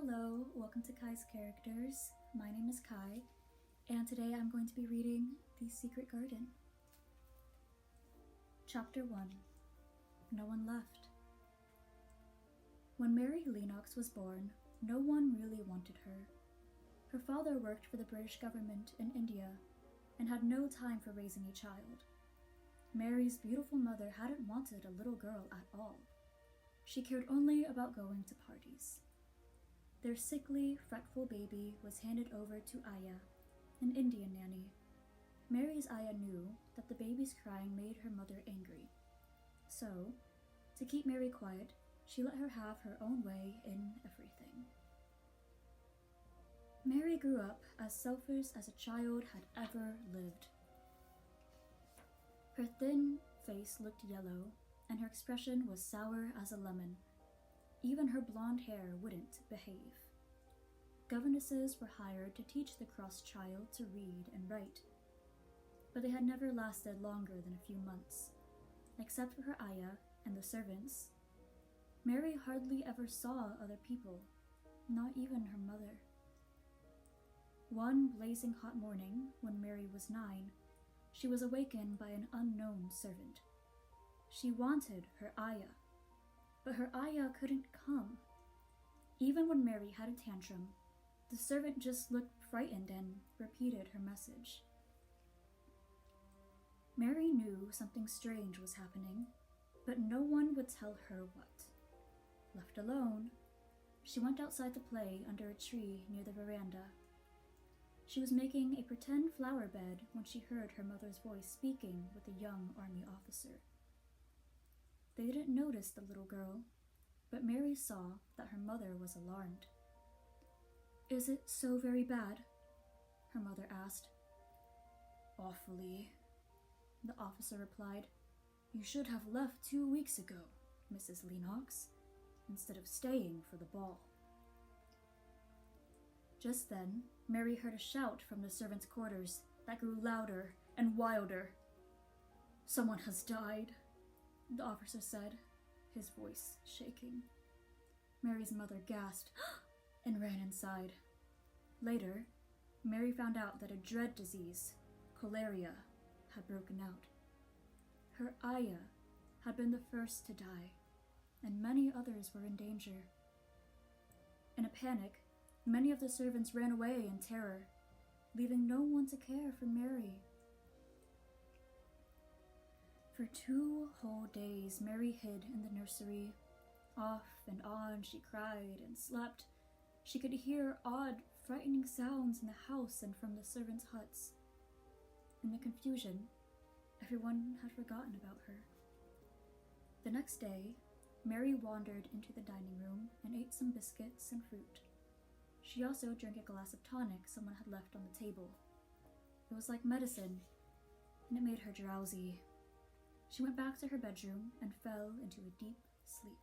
Hello, welcome to Kai's Characters. My name is Kai, and today I'm going to be reading The Secret Garden. Chapter 1. No One Left. When Mary Lennox was born, no one really wanted her. Her father worked for the British government in India and had no time for raising a child. Mary's beautiful mother hadn't wanted a little girl at all. She cared only about going to parties. Their sickly, fretful baby was handed over to Aya, an Indian nanny. Mary's Aya knew that the baby's crying made her mother angry. So, to keep Mary quiet, she let her have her own way in everything. Mary grew up as selfish as a child had ever lived. Her thin face looked yellow, and her expression was sour as a lemon. Even her blonde hair wouldn't behave. Governesses were hired to teach the cross child to read and write, but they had never lasted longer than a few months. Except for her Aya and the servants, Mary hardly ever saw other people, not even her mother. One blazing hot morning, when Mary was 9, she was awakened by an unknown servant. She wanted her Aya, but her Aya couldn't come. Even when Mary had a tantrum, the servant just looked frightened and repeated her message. Mary knew something strange was happening, but no one would tell her what. Left alone, she went outside to play under a tree near the veranda. She was making a pretend flower bed when she heard her mother's voice speaking with a young army officer. They didn't notice the little girl, but Mary saw that her mother was alarmed. "Is it so very bad?" her mother asked. "Awfully," the officer replied. "You should have left 2 weeks ago, Mrs. Lennox, instead of staying for the ball." Just then, Mary heard a shout from the servants' quarters that grew louder and wilder. "Someone has died," the officer said, his voice shaking. Mary's mother gasped and ran inside. Later, Mary found out that a dread disease, cholera, had broken out. Her Aya had been the first to die, and many others were in danger. In a panic, many of the servants ran away in terror, leaving no one to care for Mary. For 2 whole days, Mary hid in the nursery. Off and on she cried and slept. She could hear odd, frightening sounds in the house and from the servants' huts. In the confusion, everyone had forgotten about her. The next day, Mary wandered into the dining room and ate some biscuits and fruit. She also drank a glass of tonic someone had left on the table. It was like medicine, and it made her drowsy. She went back to her bedroom and fell into a deep sleep.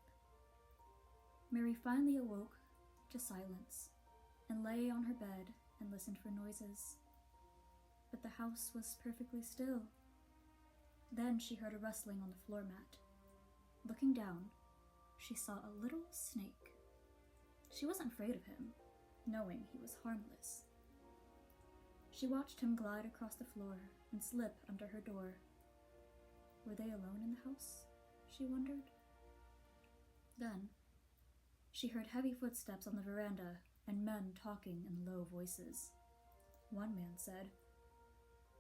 Mary finally awoke to silence and lay on her bed and listened for noises. But the house was perfectly still. Then she heard a rustling on the floor mat. Looking down, she saw a little snake. She wasn't afraid of him, knowing he was harmless. She watched him glide across the floor and slip under her door. Were they alone in the house? She wondered. Then, she heard heavy footsteps on the veranda and men talking in low voices. One man said,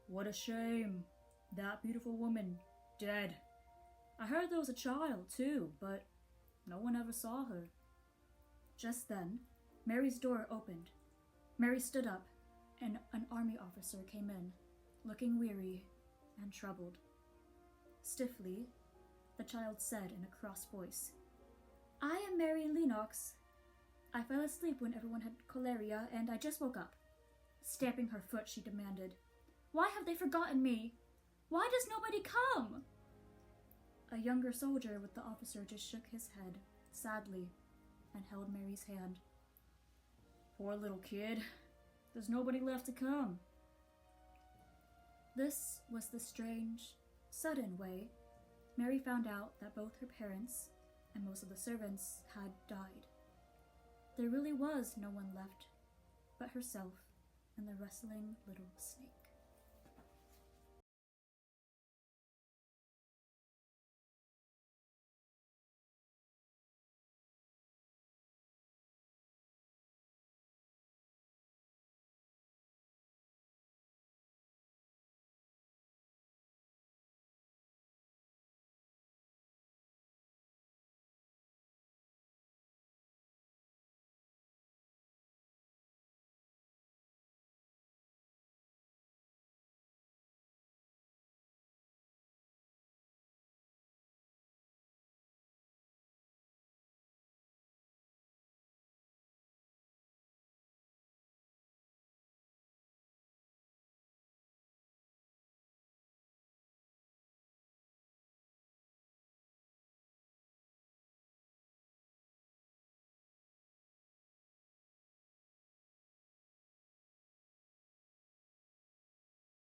"What a shame! That beautiful woman, dead. I heard there was a child, too, but no one ever saw her." Just then, Mary's door opened. Mary stood up, and an army officer came in, looking weary and troubled. Stiffly, the child said in a cross voice, "I am Mary Lennox. I fell asleep when everyone had cholera, and I just woke up." Stamping her foot, she demanded, "Why have they forgotten me? Why does nobody come?" A younger soldier with the officer just shook his head, sadly, and held Mary's hand. "Poor little kid. There's nobody left to come." This was the strange, sudden way Mary found out that both her parents and most of the servants had died. There really was no one left but herself and the rustling little snake.